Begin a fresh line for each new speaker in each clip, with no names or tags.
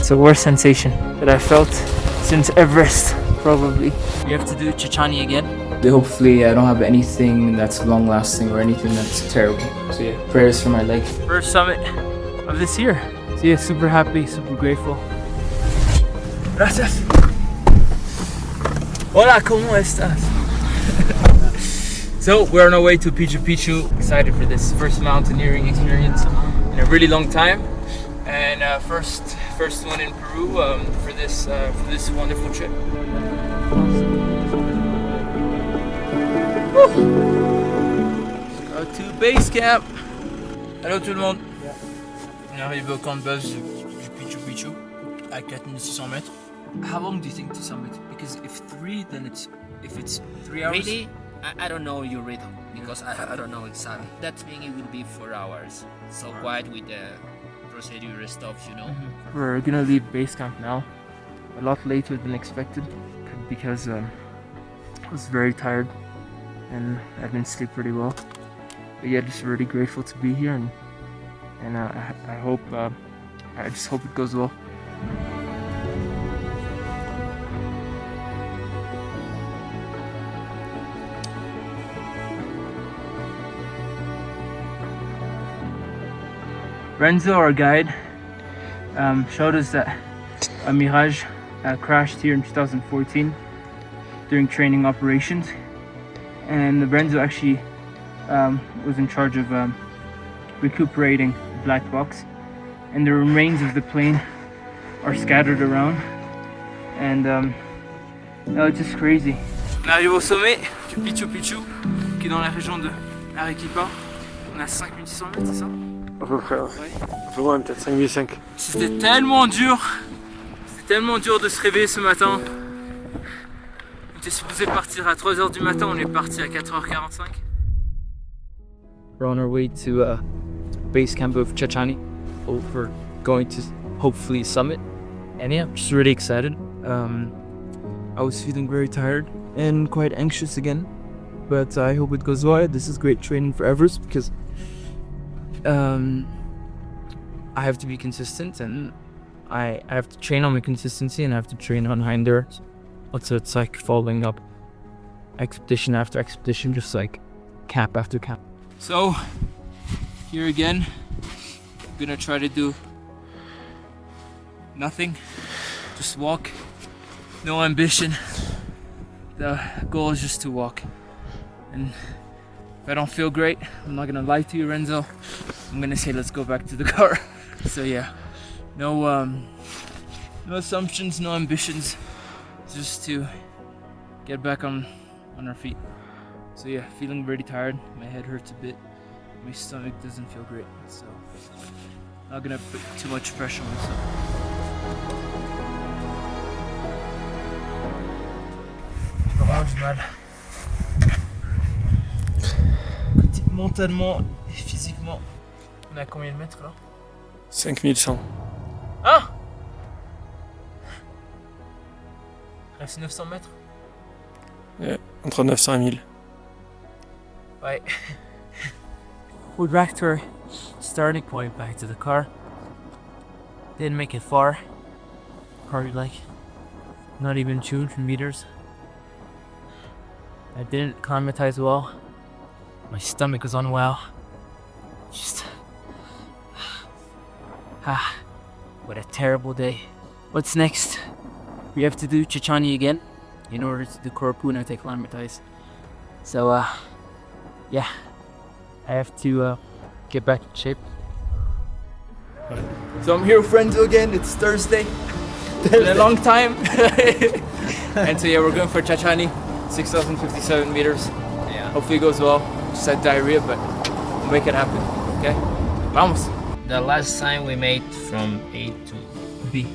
It's the worst sensation that I felt since Everest, probably. We have to do Chachani again.
Hopefully I don't have anything that's long lasting or anything that's terrible. So yeah, prayers for my leg.
First summit of this year. So yeah, super happy, super grateful. Gracias. Hola, ¿cómo estás? So we're on our way to Pichu Pichu. Excited for this first mountaineering experience in a really long time, and first one in Peru for this wonderful trip. Go to base camp. Hello tout le monde. On arrive au camp de base du Pichu Pichu à 4600 mètres. How long do you think to summit? Because if 3 hours.
Really? I don't know your rhythm because I don't know exactly. That means it will be 4 hours. So quiet with the procedure stuff, you know.
We're gonna leave base camp now, a lot later than expected, because I was very tired and I didn't sleep pretty well. But yeah, just really grateful to be here, and I hope I just hope it goes well. Renzzo, our guide, showed us that a Mirage crashed here in 2014 during training operations, and Renzzo actually was in charge of recuperating the black box, and the remains of the plane are scattered around, and no, it's just crazy. On arrive au sommet du Pichu Pichu, qui est dans la région de Arequipa. On a 5600 mètres, c'est ça?
À peu près, ouais. Un peu moins, peut-être 5005.
C'était tellement dur de se réveiller ce matin. On était supposé partir à 3h du matin, on est parti à 4h45. We're on our way to base camp of Chachani. We're going to hopefully summit. And yeah, I'm just really excited. I was feeling very tired and quite anxious again. But I hope it goes well. This is great training for Everest because I have to be consistent, and I have to train on my consistency, and I have to train on high endurance. Also, it's like following up expedition after expedition, just like camp after camp. So here again, I'm gonna try to do nothing, just walk, no ambition. The goal is just to walk, and if I don't feel great, I'm not gonna lie to you, Renzzo. I'm gonna say let's go back to the car. So yeah, no assumptions, no ambitions, just to get back on our feet. So yeah, feeling really tired. My head hurts a bit. My stomach doesn't feel great. So not gonna put too much pressure on myself. J'ai vraiment du mal. Mentalement et physiquement. On est à combien de mètres là?
5100.
Ah! Reste 900 mètres?
Ouais, entre 900 et 1000.
Ouais. We're back to our starting point, back to the car. Didn't make it far. Probably like not even 200 meters. I didn't climatize well. My stomach was unwell. Just what a terrible day. What's next? We have to do Chachani again in order to do Korpuna to acclimatize. So yeah, I have to get back in shape. So I'm here with Renzzo again. It's Thursday. It's been a long time. And so yeah, we're going for Chachani, 6,057 meters.
Yeah.
Hopefully it goes well. Just had diarrhea, but we'll make it happen. Okay? Vamos.
The last time we made from A to B.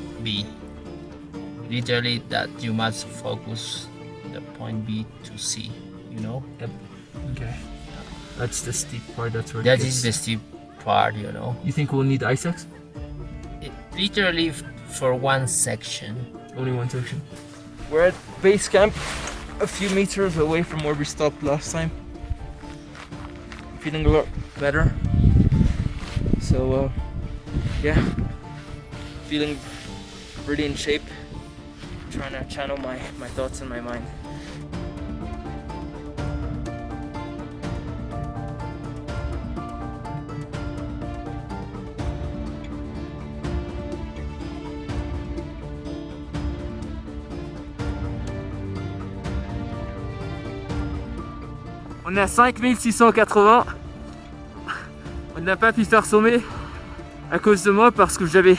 Literally that you must focus the point B to C, you know?
Yep. Okay. That's the steep part. That's where
That is the steep part, you know?
You think we'll need ice axe?
Literally for one section.
Only one section. We're at base camp, a few meters away from where we stopped last time. Feeling a lot better. So yeah, feeling really in shape. Trying to channel my thoughts in my mind. On est à 5680. On n'a pas pu faire sommet à cause de moi parce que j'avais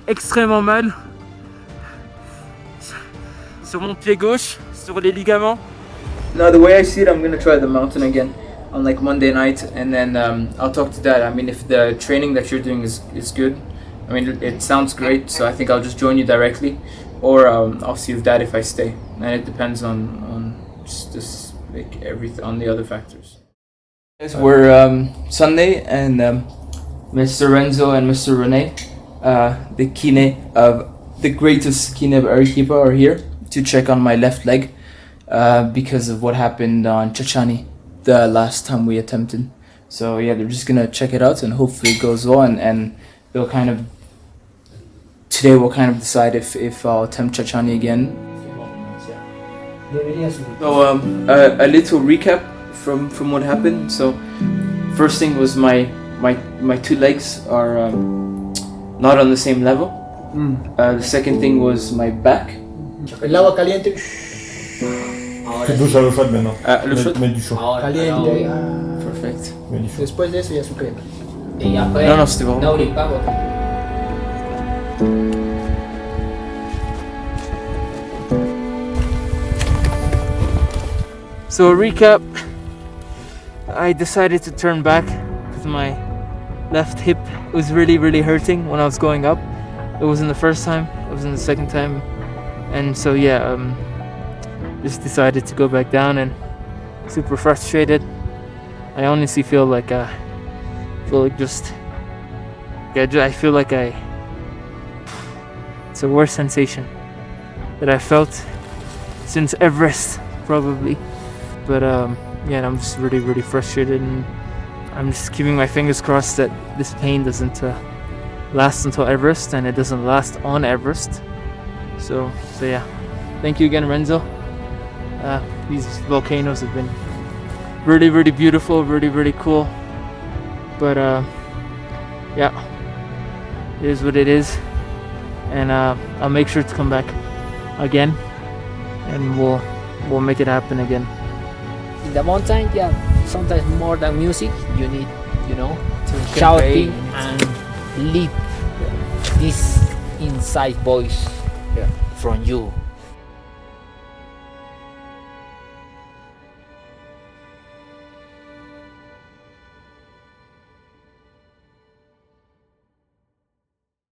extrêmement mal sur mon pied gauche, sur les ligaments.
No, the way I see it, I'm gonna try the mountain again on like Monday night, and then I'll talk to Dad. I mean, if the training that you're doing is good, I mean, it sounds great. So I think I'll just join you directly, or I'll see with Dad if I stay, and it depends on just this, like everything, on the other factors. We're Sunday, and Mr. Renzzo and Mr. Rene, the kine of the greatest kine of Arequipa, are here to check on my left leg because of what happened on Chachani the last time we attempted. So yeah, they're just gonna check it out and hopefully it goes well, and they'll kind of, today we'll kind of decide if I'll attempt Chachani again. So a little recap from what happened. So first thing was my two legs are not on the same level. The second thing was my back.
El agua caliente.
Tu touches à l'eau chaude maintenant.
Le chaud.
Mets du chaud.
Caliente.
Perfect.
Mets du chaud.
Después de eso ya su crema.
Y après,
Non, c'était bon.
no épave.
So a recap, I decided to turn back because my left hip was really hurting when I was going up. It wasn't the first time, it wasn't the second time. And so yeah, just decided to go back down, and super frustrated. I honestly feel like I feel like it's a worse sensation that I felt since Everest probably. But yeah, I'm just really frustrated, and I'm just keeping my fingers crossed that this pain doesn't last until Everest, and it doesn't last on Everest. So yeah, thank you again, Renzzo. These volcanoes have been really beautiful, really cool. But yeah, it is what it is, and I'll make sure to come back again, and we'll make it happen again.
In the mountain, yeah, sometimes more than music, you need,
To
shouting
convey.
and lead this inside voice from you.